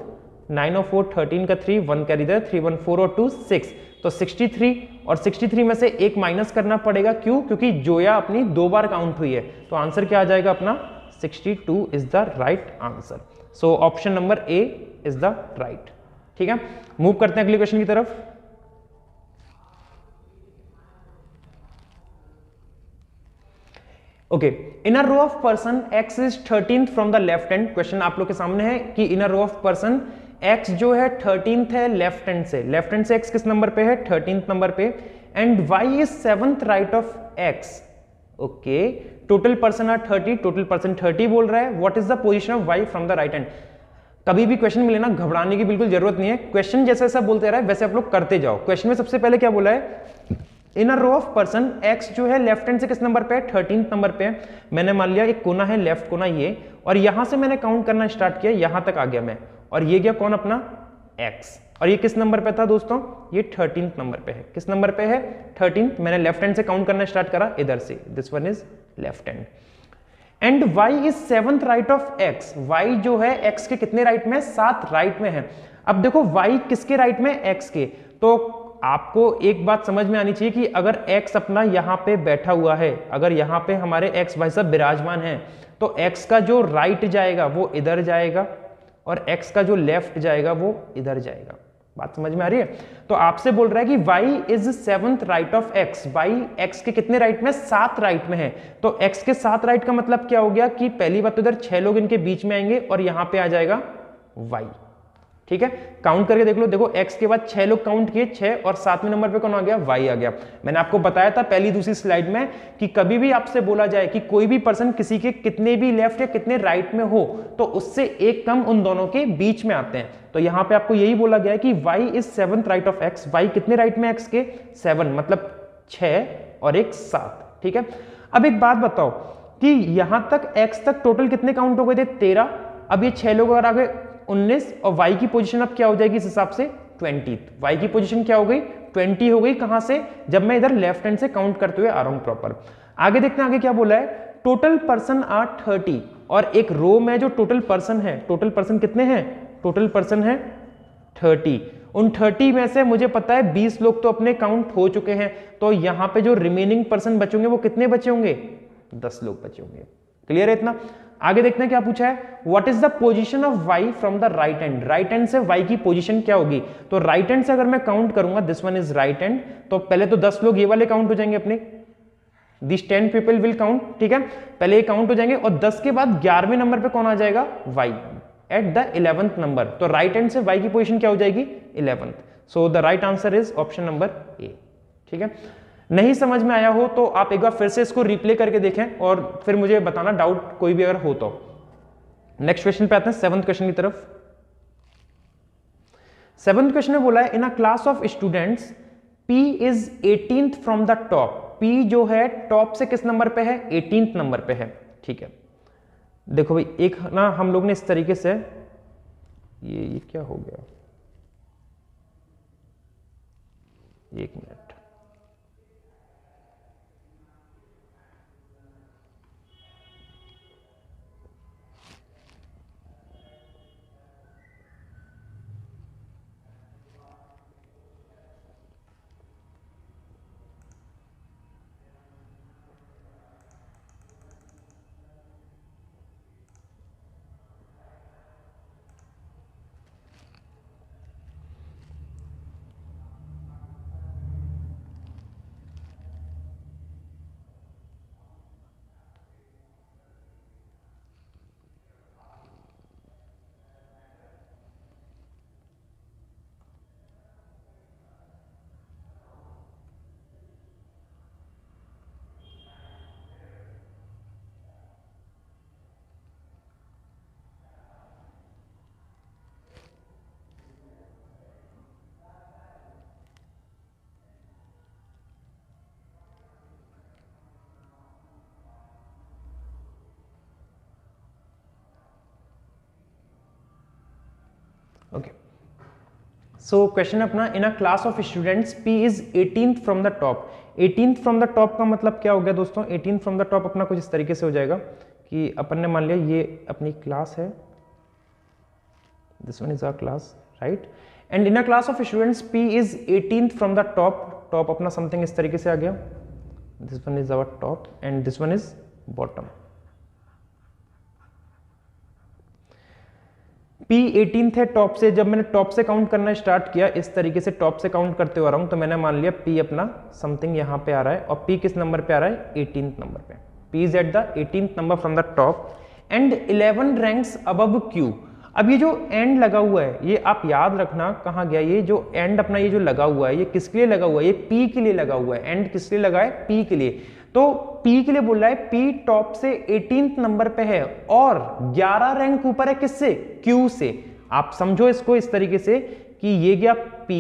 9 और 4 13 का 3, 1 कैरी इधर, 3 1 4 और 2 6, तो 63। और 63 में से एक माइनस करना पड़ेगा, क्यों, क्योंकि जोया अपनी दो बार काउंट हुई है। तो आंसर क्या आ जाएगा अपना 62 is the right answer. So option number A is the right. ठीक है, मूव करते हैं अगले क्वेश्चन की तरफ। Okay, in a row of person x is 13th from the left hand. Question आप लोग के सामने है कि in a row of person x जो है 13th है लेफ्ट हैंड से। लेफ्ट हैंड से x किस नंबर पे है, 13th नंबर पे। And y is 7th right of x। Okay, total person are 30, total person 30 बोल रहा है। What is the position of y from the right hand. कभी भी क्वेश्चन मिले ना, घबराने की बिल्कुल जरूरत नहीं है। क्वेश्चन जैसा जैसा बोलते रहा है वैसे आप लोग करते जाओ। क्वेश्चन में सबसे पहले क्या बोला है, in a row of person x जो है लेफ्ट हैंड से किस नंबर पे है, 13th नंबर पे है। मैंने मान लिया एक कोना है लेफ्ट कोना ये, और यहां से मैंने काउंट करना स्टार्ट किया, यहां तक आ गया मैं, और ये गया कौन अपना x। और ये किस नंबर पे था दोस्तों, ये 13th नंबर पे है। किस नंबर पे है, 13th। मैंने लेफ्ट हैंड से काउंट करना स्टार्ट करा इधर से, this one is left hand. And y is 7th right of x। y जो है x के कितने राइट में, 7 राइट में है। अब देखो y किसके राइट में, x के। तो आपको एक बात समझ में आनी चाहिए कि अगर x अपना यहां पे बैठा हुआ है, अगर यहां पे हमारे x भाई साहब विराजमान है, तो x का जो राइट जाएगा वो इधर जाएगा और x का जो लेफ्ट जाएगा वो इधर जाएगा। बात समझ में आ रही है। तो आपसे बोल रहा है कि y is 7th right of x। y x के कितने राइट में, 7 राइट में है। तो x के 7 राइट का मतलब क्या हो गया कि पहली बात तो इधर 6 लोग इनके बीच में आएंगे और यहां पे आ जाएगा y। ठीक है, काउंट करके देख लो। देखो x के बाद 6 लोग काउंट किए, 6 और 7वें नंबर पे कौन आ गया, y आ गया। मैंने आपको बताया था पहली दूसरी स्लाइड में कि कभी भी आपसे बोला जाए कि कोई भी पर्सन किसी के कितने भी लेफ्ट या कितने राइट में हो तो उससे एक कम उन दोनों के बीच में आते हैं। तो यहां पे आपको यही बोला गया है कि y is 7th right of x। y कितने राइट में x के, 7, मतलब 6 और एक 7। ठीक है, अब एक बात बताओ कि यहां तक x तक टोटल कितने काउंट हो गए थे, 13। अब ये 6 लोग अगर आ गए 19, और y की पोजीशन अब क्या हो जाएगी इस हिसाब से, 20। y की पोजीशन क्या हो गई, 20 हो गई। कहां से, जब मैं इधर लेफ्ट हैंड से काउंट करते हुए आ रहा हूं प्रॉपर। आगे देखते हैं आगे क्या बोला है, टोटल पर्सन आर 30। और एक रो में जो टोटल पर्सन है, टोटल पर्सन कितने हैं, टोटल पर्सन है 30। उन 30 में से मुझे पता है 20 लोग तो अपने काउंट हो चुके हैं, तो यहां पे जो रिमेनिंग पर्सन बचेंगे वो कितने बचे होंगे, 10 लोग बचे होंगे। क्लियर है इतना। आगे देखते हैं क्या पूछा है, what is the position of Y from the right hand, right hand से वाई की पोजीशन क्या होगी। तो राइट हैंड से अगर मैं काउंट करूंगा, this one is right hand, तो पहले तो 10 लोग ये वाले काउंट हो जाएंगे अपने, दिस 10 पीपल विल काउंट, ठीक है, पहले ये काउंट हो जाएंगे, और 10 के बाद 11वें नंबर पे कौन आ जाएगा, Y at the 11th number. तो राइट हैंड से वाई की पोजीशन क्या हो जाएगी, 11th। So the right answer is option number A, ठीक है। नहीं समझ में आया हो तो आप एक बार फिर से इसको रिप्ले करके देखें और फिर मुझे बताना डाउट कोई भी अगर हो तो। नेक्स्ट क्वेश्चन पे आते हैं, 7th क्वेश्चन की तरफ। 7th क्वेश्चन में बोला है, in a class of students P is 18th from the top, P जो है टॉप से किस नंबर पे है, 18th नंबर पे है, ठीक है। देखो भाई एक ना हम लोग ने इस तरीके से ये क्या हो गया, एक मिनट, ओके। सो क्वेश्चन अपना, in a class of students P is 18th from the top. 18th from the top का मतलब क्या हो गया दोस्तों, 18th फ्रॉम द टॉप अपना कुछ इस तरीके से हो जाएगा कि अपन ने मान लिया ये अपनी क्लास है, this one is our class, right, and in a class of students P is 18th from the top, top अपना समथिंग इस तरीके से आ गया, this one is our top and this one is bottom. P 18th है top से, जब मैंने टॉप से काउंट करना स्टार्ट किया इस तरीके से टॉप से काउंट करते हुए आ रहा हूं, तो मैंने मान लिया P अपना समथिंग यहां पे आ रहा है, और P किस नंबर पे आ रहा है, 18th नंबर पे। P is at the 18th number from the top and 11 ranks above Q। अब ये जो एंड लगा हुआ है ये आप याद रखना कहां गया, ये जो एंड अपना ये जो लगा हुआ है ये किसके लिए लगा हुआ है, ये P के लिए लगा हुआ है, एंड किसके लिए लगा है, P के लिए। तो P के लिए बोल रहा है P टॉप से 18th नंबर पे है और 11 रैंक ऊपर है किससे, Q से। आप समझो इसको इस तरीके से कि ये गया P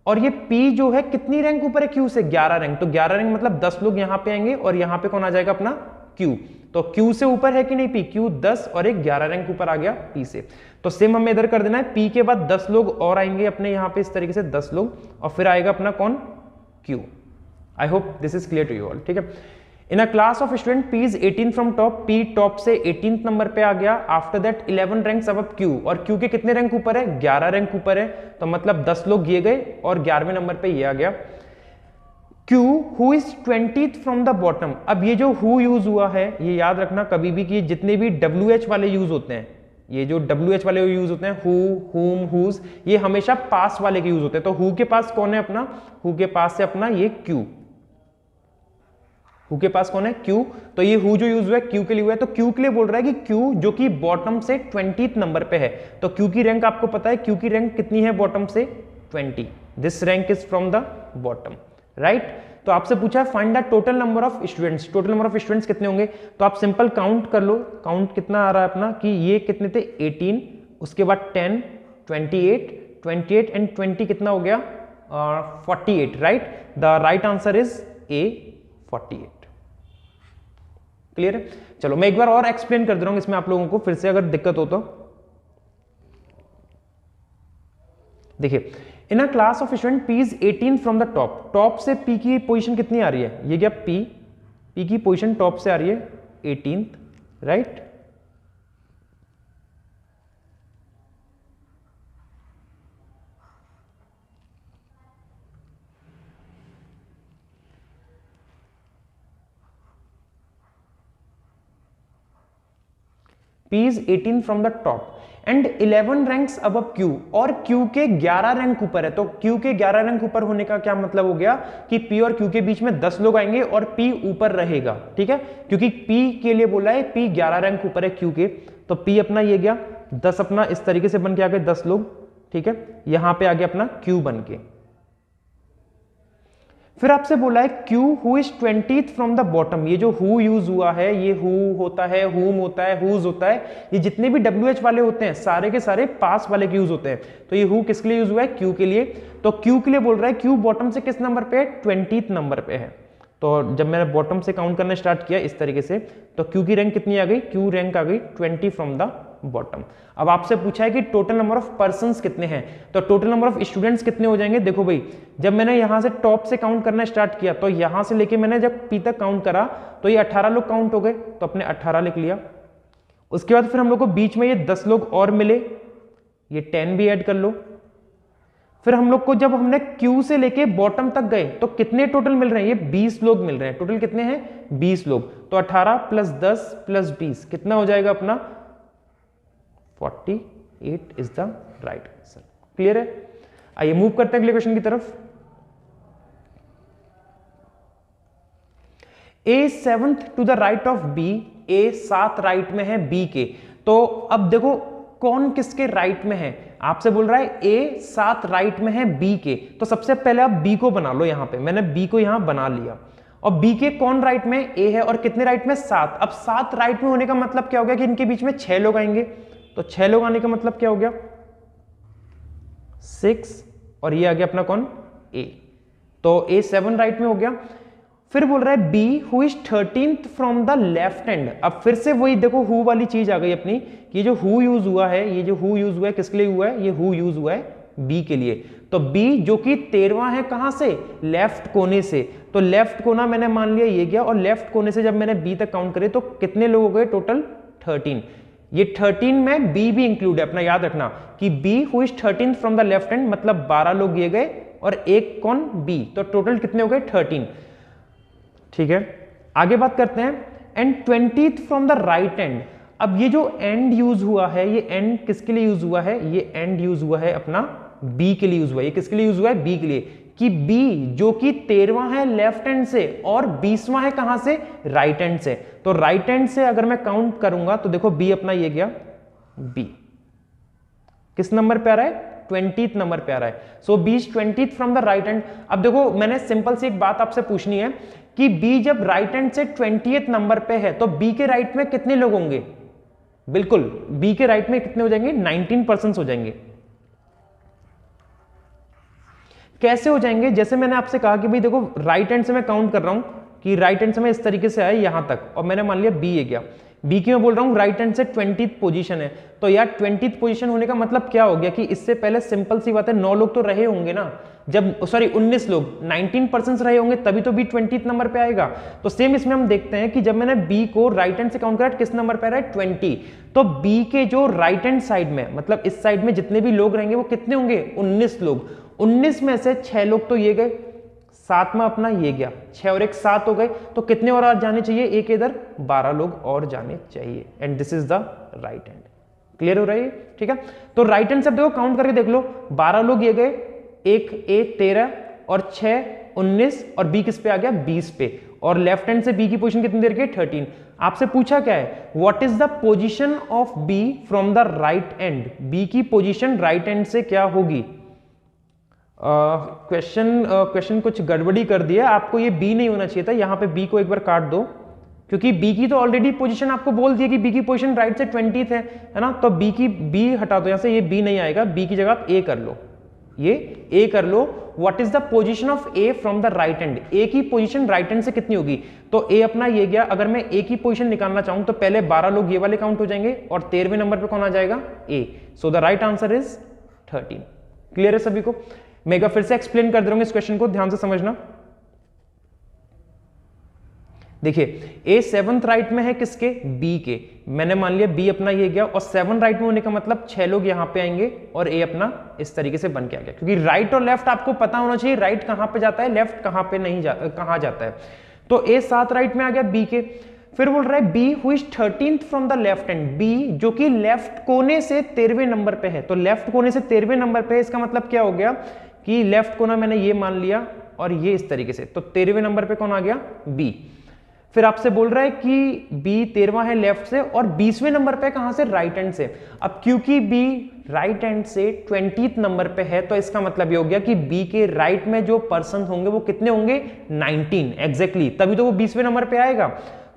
और ये P जो है कितनी रैंक ऊपर है Q से, 11 रैंक। तो 11 रैंक मतलब 10 लोग यहां पे आएंगे और यहां पे कौन आ जाएगा अपना Q। तो Q से ऊपर है कि नहीं P, Q 10 और एक 11 रैंक ऊपर आ गया P से। तो सेम हमें इधर कर देना है, P के बाद 10 लोग और आएंगे अपने यहां पे इस तरीके से 10 लोग, और फिर आएगा अपना कौन, Q। I hope this is clear to you all, ठीक है। In a class of student P is 18 from top, P top से 18th नंबर पे आ गया, after that 11 ranks above Q, और Q के कितने रैंक ऊपर है, 11 रैंक ऊपर है, तो मतलब 10 लोग ये गए और 11वें नंबर पे ये आ गया। Q who is 20th from the bottom. अब ये जो who यूज हुआ है ये याद रखना कभी भी कि जितने भी WH वाले यूज होते हैं, ये जो WH वाले यूज होते हैं, who, whom, whose, ये हमेशा पास वाले के यूज होते हैं। तो who के पास कौन है अपना, who के पास से अपना ये Q, हु के पास कौन है, Q। तो ये हु जो यूज हुआ है Q के लिए हुआ है, तो Q के लिए बोल रहा है कि Q जो कि बॉटम से 20th नंबर पे है, तो Q की रैंक आपको पता है, Q की रैंक कितनी है बॉटम से, 20। This rank is from the bottom, right. तो आपसे पूछा है find the total number of students, total number of students कितने होंगे। तो आप सिंपल काउंट कर लो, काउंट कितना आ रहा है अपना कि ये कितने थे 18, उसके बाद 10, 28 एंड 20 कितना हो गया 48, right. The right answer is a 48। Clear है। चलो मैं एक बार और एक्सप्लेन कर दे रहा हूं इसमें आप लोगों को, फिर से अगर दिक्कत हो तो देखिए। In a class of student P is 18 from the top, top से P की पोजीशन कितनी आ रही है, ये क्या P की पोजीशन टॉप से आ रही है 18th, right. P is 18 from the top and 11 ranks above Q, और Q के 11 रैंक ऊपर है। तो Q के 11 रैंक ऊपर होने का क्या मतलब हो गया कि P और Q के बीच में 10 लोग आएंगे और P ऊपर रहेगा, ठीक है, क्योंकि P के लिए बोला है P 11 रैंक ऊपर है Q के, तो P अपना ये गया 10 अपना इस तरीके से बन के आ गए 10 लोग, ठीक है, यहां पे आ गया अपना Q बन के। फिर आपसे बोला है Q who is 20th from the bottom, ये जो हु यूज हुआ है, ये हु होता है, हुम होता है, हुज होता है, ये जितने भी WH वाले होते हैं सारे के सारे पास वाले के यूज होते हैं। तो ये हु किसके लिए यूज हुआ है? Q के लिए। तो Q के लिए बोल रहा है Q बॉटम से किस नंबर पे है? 20th नंबर पे है। तो जब मैंने बॉटम से काउंट करना स्टार्ट किया इस तरीके से, तो Q की रैंक कितनी आ गई? Q रैंक आ गई 20 फ्रॉम द बॉटम। अब आपसे पूछा है कि टोटल नंबर ऑफ पर्संस कितने हैं, तो टोटल नंबर ऑफ स्टूडेंट्स कितने हो जाएंगे? देखो भाई, जब मैंने यहां से टॉप से काउंट करना स्टार्ट किया तो यहां से लेके मैंने जब P तक काउंट करा तो ये 18 लोग काउंट हो गए, तो अपने 18 लिख लिया। उसके बाद फिर हम लोग को बीच में ये 10 लोग और मिले, ये 10 भी ऐड कर लो। फिर हम लोग को जब हमने Q से लेके बॉटम तक गए तो कितने टोटल मिल रहे हैं? ये 20 लोग मिल रहे हैं। टोटल कितने हैं? 20 लोग। तो 18 प्लस 10 प्लस 20 कितना हो जाएगा अपना? 48 is the right answer. Clear है? आइए मूव करते हैं अगले क्वेश्चन की तरफ। A 7th to the right of B, A 7 right में है B के। तो अब देखो कौन किसके राइट में है, आपसे बोल रहा है A 7 राइट में है B के। तो सबसे पहले आप B को बना लो, यहां पे मैंने B को यहां बना लिया। और B के कौन राइट में? A है। और कितने राइट में? 7। अब 7 राइट में होने का मतलब क्या हो गया कि इनके बीच में 6 लोग आएंगे। तो 6 लोग आने का मतलब क्या हो गया? 6, और ये आ गया अपना कौन? A। तो A 7 राइट में हो गया। फिर बोल रहा है B who is 13th from the left hand. अब फिर से वही देखो हु वाली चीज आ गई अपनी, कि जो हु यूज हुआ है, ये जो हु यूज हुआ है किसके लिए हुआ है? ये हु यूज हुआ है B के लिए। तो B जो कि 13वां है, कहां से? लेफ्ट कोने से। तो लेफ्ट कोना मैंने मान लिया ये गया, और लेफ्ट कोने से जब मैंने B तक काउंट करे तो कितने लोग हो गए टोटल? 13। ये 13 में B भी इंक्लूड है, अपना याद रखना कि B who is 13th from the left hand, मतलब 12 लोग ये गए और एक कौन? B। तो टोटल कितने हो गए? 13। ठीक है, आगे बात करते हैं। And 20th from the right hand. अब ये जो एंड यूज हुआ है, ये एंड किसके लिए यूज हुआ है? ये एंड यूज हुआ है अपना B के लिए यूज हुआ है। ये किसके लिए यूज हुआ है? B के लिए। कि B जो कि 13वां है लेफ्ट हैंड से और 20वां है कहां से? राइट हैंड से। तो राइट हैंड से अगर मैं काउंट करूंगा तो देखो B अपना ये गया B किस नंबर पे आ रहा है? 20th नंबर पे आ रहा है। सो B is 20th from the right hand. अब देखो मैंने सिंपल सी एक बात आपसे पूछनी है कि B जब राइट हैंड से 20th नंबर पे है तो B के राइट में कितने लोग होंगे? बिल्कुल B के राइट में कितने हो जाएंगे? 19% हो जाएंगे। कैसे हो जाएंगे? जैसे मैंने आपसे कहा कि भाई देखो राइट हैंड से मैं काउंट कर रहा हूं कि राइट हैंड से मैं इस तरीके से आया यहां तक, और मैंने मान लिया B ये गया। B की मैं बोल रहा हूं राइट हैंड से 20th पोजीशन है। तो यार 20th पोजीशन होने का मतलब क्या हो गया कि इससे पहले सिंपल सी बात है 9 लोग तो रहे होंगे ना, जब सॉरी 19 लोग 19% रहे होंगे तभी तो B 20th नंबर पे आएगा। तो सेम इसमें हम देखते हैं कि जब मैंने B को राइट हैंड से काउंट करा किस नंबर पे आ रहा है? 20। तो B के जो राइट हैंड साइड में, मतलब इस साइड में जितने भी लोग रहेंगे वो कितने होंगे? 19 लोग। 19 में से 6 लोग तो ये गए, 7 में अपना ये गया, 6 और 1 7 हो गए। तो कितने और जाने चाहिए? एक इधर 12 लोग और जाने चाहिए। And this is the right hand. Clear हो रहा है? ठीक है, तो राइट हैंड से देखो काउंट करके देख लो, 12 लोग ये गए, एक A 13 और 6 19, और B किस पे आ गया? 20 पे। और लेफ्ट हैंड से B की पोजीशन कितनी देर की? 13। आपसे पूछा क्या है? What is the position of B from the right and. B की पोजीशन राइट हैंड से क्या होगी? क्वेश्चन कुछ गड़बड़ी कर दिया, आपको ये B नहीं होना चाहिए था, यहां पे B को एक बार काट दो, क्योंकि B की तो ऑलरेडी पोजीशन आपको बोल दी कि B की पोजीशन राइट से 20th है ना। तो B हटा दो यहां से, ये B नहीं आएगा, B की जगह आप A कर लो, ये A कर लो। What is the position of A from the right hand. A की पोजीशन राइट हैंड से कितनी होगी? तो A अपना ये गया। अगर मैं A की पोजीशन निकालना चाहूं तो पहले 12 लोग ये वाले काउंट हो जाएंगे और 13वें नंबर पे कौन आ जाएगा? A। So the right answer is 13। Clear है सभी को? मैं एक बार फिर से एक्सप्लेन कर दे रहा हूं इस क्वेश्चन को, ध्यान से समझना। देखिए A 7th राइट में है किसके? B के। मैंने मान लिया B अपना ये गया, और 7 राइट में होने का मतलब 6 लोग यहां पे आएंगे और A अपना इस तरीके से बन के आ गया। क्योंकि राइट और लेफ्ट आपको पता होना चाहिए, राइट कहां पे जाता है, लेफ्ट कहां पे नहीं कहां जाता है। तो A 7 राइट में आ गया B के। फिर बोल रहा है B who is 13th from the left hand, B जो कि लेफ्ट कोने से 13वें नंबर पे है। तो लेफ्ट कोने से 13वें नंबर पे है, इसका मतलब क्या हो गया कि लेफ्ट कोना मैंने ये मान लिया और ये इस तरीके से, तो 13वें नंबर पे कौन आ गया, बी। फिर आपसे बोल रहा है कि बी 13वां है लेफ्ट से और 20वें नंबर पे कहां से, राइट हैंड से। अब क्योंकि बी राइट हैंड से 20th नंबर पे है, तो इसका मतलब ये हो गया कि बी के राइट में जो पर्सन होंगे वो कितने होंगे, 19 एग्जैक्टली, तभी तो वो 20वें नंबर पे आएगा।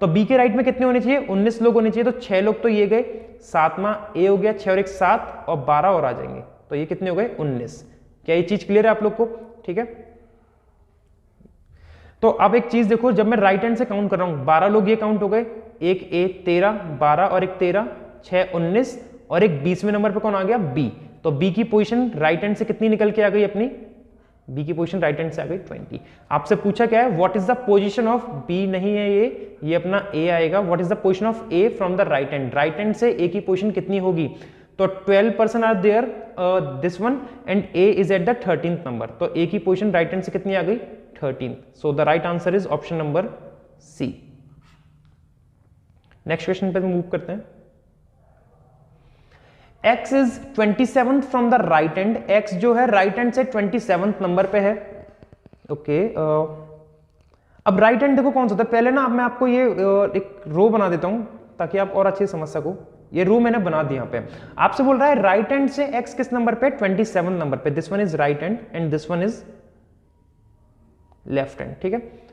तो बी के राइट में कितने होने चाहिए, 19 लोग होने चाहिए। तो 6 लोग तो ये गए, 7वां ए हो गया, 6 और 1 7 और 12 और आ जाएंगे, तो ये कितने हो गए, 19। क्या ये चीज क्लियर है आप लोग को, ठीक है। तो अब एक चीज देखो, जब मैं राइट हैंड से काउंट कर रहा हूं, 12 लोग ये काउंट हो गए, एक ए 13, 12 और एक 13, 6 19 और एक 20वें नंबर पे कौन आ गया, बी। तो बी की पोजीशन राइट हैंड से कितनी निकल के आ गई अपनी, बी की पोजीशन राइट हैंड से आ गई 20। आपसे पूछा क्या है, what is the position of B, नहीं है ये अपना ए आएगा। What is the position of A from the right hand, right hand से ए की पोजीशन कितनी होगी, तो 12 person are there this one and A is at the 13th number. तो ए की पोजीशन राइट हैंड से कितनी आ गई, 13th। So the right answer is option number C. Next question पे मूव करते हैं। x is 27th from the right hand, x जो है राइट हैंड से 27th नंबर पे है, ओके। अब राइट हैंड देखो कौन सा होता है, पहले ना अब मैं आपको ये एक रो बना देता हूं ताकि आप और अच्छे से समझ सको। ये रो मैंने बना दिया यहाँ पे। आपसे बोल रहा है राइट हैंड से x किस नंबर पे, 27 नंबर पे। This one is right hand and this one is left hand, ठीक है।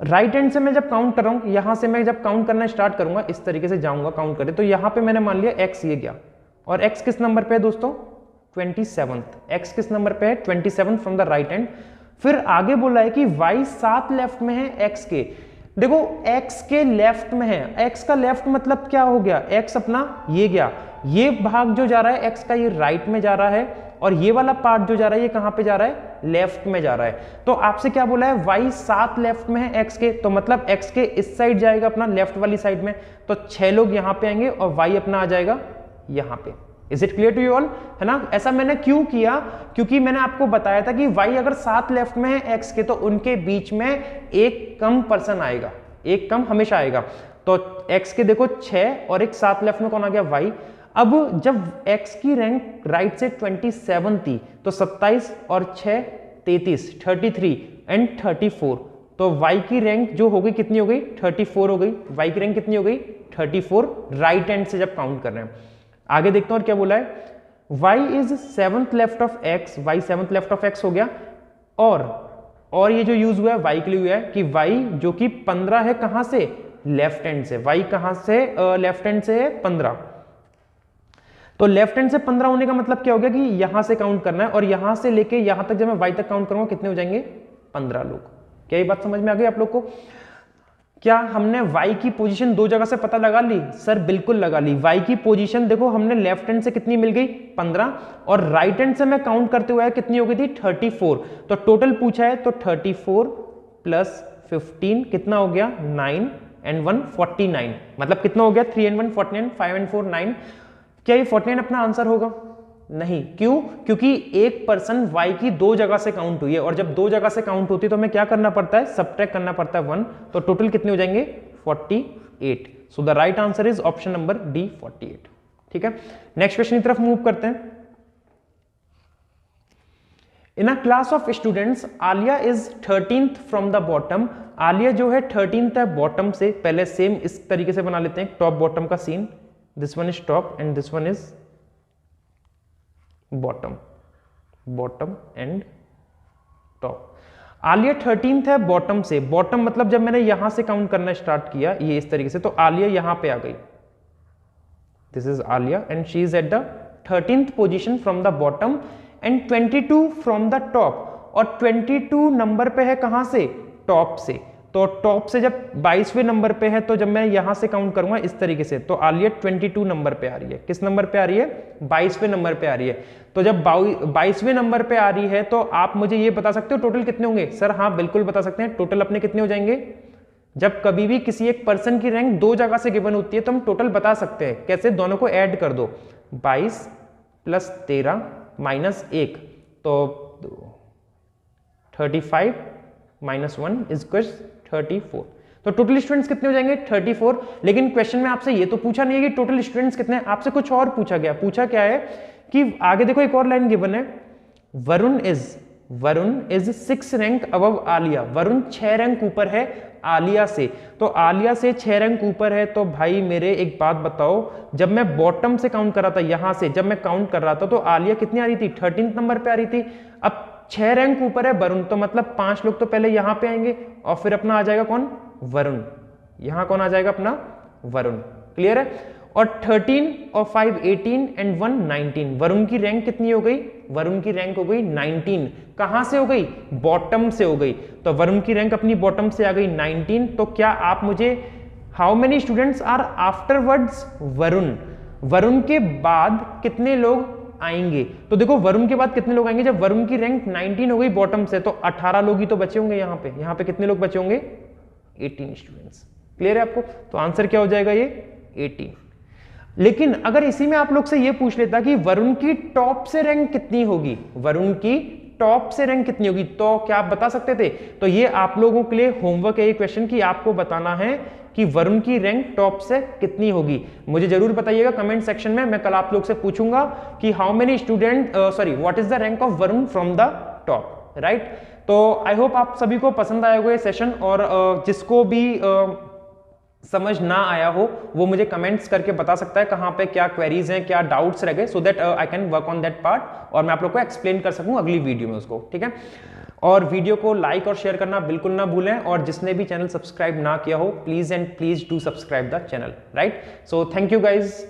राइट हैंड से मैं जब काउंट कर रहा हूं, यहां से मैं जब काउंट करना स्टार्ट करूंगा, इस तरीके से जाऊंगा काउंट करे, तो यहां पे मैंने मान लिया x ये गया, और x किस नंबर पे है दोस्तों, 27th। x किस नंबर पे है, 27 फ्रॉम द राइट हैंड। फिर आगे बोला है कि y 7 लेफ्ट में है x के। देखो x के लेफ्ट में है, x का लेफ्ट मतलब क्या हो गया, x अपना ये गया, ये भाग जो जा रहा है x का ये राइट में जा रहा है, और ये वाला पार्ट जो जा रहा है ये कहां पे जा रहा है, लेफ्ट में जा रहा है। तो आपसे क्या बोला है, y 7 लेफ्ट में है x के, तो मतलब x के इस साइड जाएगा अपना लेफ्ट वाली साइड में, तो 6 लोग यहां पे आएंगे और y अपना आ जाएगा यहां पे। Is it clear to you all, है ना। ऐसा मैंने क्यों किया, क्योंकि मैंने आपको बताया था कि y अगर 7 लेफ्ट में है x के, तो उनके बीच में एक कम पर्सन आएगा, एक कम हमेशा आएगा। तो x के देखो 6 और एक 7 लेफ्ट में कौन आ गया, y। अब जब x की रैंक राइट से 27 थी, तो 27 और 6 33, 33 एंड 34, तो y की रैंक जो हो गई कितनी हो गई, 34 हो गई। y की रैंक कितनी हो गई, 34 राइट हैंड से जब काउंट कर रहे हैं। आगे देखते हैं और क्या बोला है, y is 7th left of x, y 7th left of x हो गया। और ये जो यूज हुआ है y के लिए हुआ है कि y जो कि 15 है, कहां से, लेफ्ट हैंड से। y कहां से, लेफ्ट हैंड से 15, तो लेफ्ट हैंड से 15 होने का मतलब क्या हो गया कि यहां से काउंट करना है, और यहां से लेके यहां तक जब मैं y तक काउंट करूंगा कितने हो जाएंगे, 15 लोग। क्या ये बात समझ में आ गई आप लोग को। क्या हमने y की पोजीशन दो जगह से पता लगा ली, सर बिल्कुल लगा ली। y की पोजीशन देखो हमने लेफ्ट हैंड से कितनी मिल गई, 15, और राइट हैंड से मैं काउंट करते हुए कितनी हो गई थी, 34। तो टोटल पूछा है, तो 34 प्लस 15 कितना हो गया, 9 एंड 1 49, मतलब कितना हो गया, 3 एंड 1 49, 5 एंड 4 9। क्या ये 49 अपना आंसर होगा, नहीं। क्यों, क्योंकि एक पर्सन y की दो जगह से काउंट हुई है, और जब दो जगह से काउंट होती है तो हमें क्या करना पड़ता है, सब्ट्रैक्ट करना पड़ता है 1, तो टोटल कितने हो जाएंगे, 48। सो the right answer is option number D, 48। ठीक है, नेक्स्ट क्वेश्चन की तरफ मूव करते हैं। In a class of students Alia is 13th from the bottom. Alia जो है 13th है बॉटम से। पहले सेम इस तरीके से बना लेते हैं टॉप बॉटम का scene. This one is top and this one is bottom, bottom and top. Alia 13th है बॉटम से। बॉटम मतलब जब मैंने यहां से काउंट करना स्टार्ट किया ये इस तरीके से, तो आलिया यहां पे आ गई। This is Alia and she is at the 13th position from the bottom and 22 from the top. और 22 नंबर पे है कहां से, टॉप से। तो टॉप से जब 22वें नंबर पे है, तो जब मैं यहां से काउंट करूंगा इस तरीके से, तो आलिया 22 नंबर पे आ रही है। किस नंबर पे आ रही है, 22वें नंबर पे आ रही है। तो जब 22वें नंबर पे आ रही है, तो आप मुझे ये बता सकते हो टोटल कितने होंगे। सर हाँ बिल्कुल बता सकते हैं, टोटल अपने कितने हो जाएंगे। जब कभी भी किसी एक पर्सन की रैंक दो जगह से गिवन होती है तो हम टोटल बता सकते हैं। कैसे, दोनों को ऐड कर दो, 22 प्लस 13 माइनस 1, तो 35 माइनस 1 इज 34। तो टोटल स्टूडेंट्स कितने हो जाएंगे 34। लेकिन क्वेश्चन में आपसे ये तो पूछा नहीं है कि टोटल स्टूडेंट्स कितने हैं, आपसे कुछ और पूछा गया। पूछा क्या है कि आगे देखो एक और लाइन गिवन है, Varun is 6 rank above Alia. Varun 6 rank ऊपर है आलिया से। तो आलिया से 6 रैंक ऊपर है, तो भाई मेरे एक बात बताओ, जब मैं बॉटम से काउंट कर रहा था, यहां से जब मैं काउंट कर रहा था तो आलिया कितनी आ रही थी 13 नंबर पे आ रही थी। अब 6 रैंक ऊपर है वरुण, तो मतलब 5 लोग तो पहले यहां पे आएंगे और फिर अपना आ जाएगा कौन, वरुण। यहां कौन आ जाएगा अपना, वरुण। क्लियर है। और 13 और 5 18 एंड 1 19। वरुण की रैंक कितनी हो गई, वरुण की रैंक हो गई 19। कहां से हो गई, बॉटम से हो गई। तो वरुण की रैंक अपनी बॉटम से आ गई 19। तो क्या आप मुझे, how many students are afterwards Varun, Varun के बाद कितने लोग आएंगे। तो देखो वरुण के बाद कितने लोग आएंगे, जब वरुण की रैंक 19 हो गई बॉटम से, तो 18 लोग ही तो बचे होंगे यहाँ पे कितने लोग बचे होंगे 18 स्टूडेंट्स। क्लियर है आपको। तो आंसर क्या हो जाएगा ये 18। लेकिन अगर इसी में आप लोग से ये पूछ लेता कि वरुण की टॉप से रैंक कितनी होगी, वरुण की टॉप से रैंक कितनी होगी, तो क्या आप बता सकते थे। तो ये आप लोगों के लिए होमवर्क है ये क्वेश्चन कि आपको बताना है कि वरुण की रैंक टॉप से कितनी होगी। मुझे जरूर बताइएगा कमेंट सेक्शन में, मैं कल आप लोग से पूछूंगा कि how many student what is the rank of Varun from the top, right. तो आई होप आप सभी को पसंद आया होगा ये सेशन, और जिसको भी समझ ना आया हो वो मुझे कमेंट्स करके बता सकता है कहां पे क्या क्वेरीज हैं, क्या डाउट्स रह गए, so that I can work on that part और मैं आप लोग को एक्सप्लेन कर सकूं अगली वीडियो में उसको, ठीक है। और वीडियो को लाइक और शेयर करना बिल्कुल ना भूलें, और जिसने भी चैनल सब्सक्राइब ना किया हो please and please do subscribe the channel, right. So thank you guys.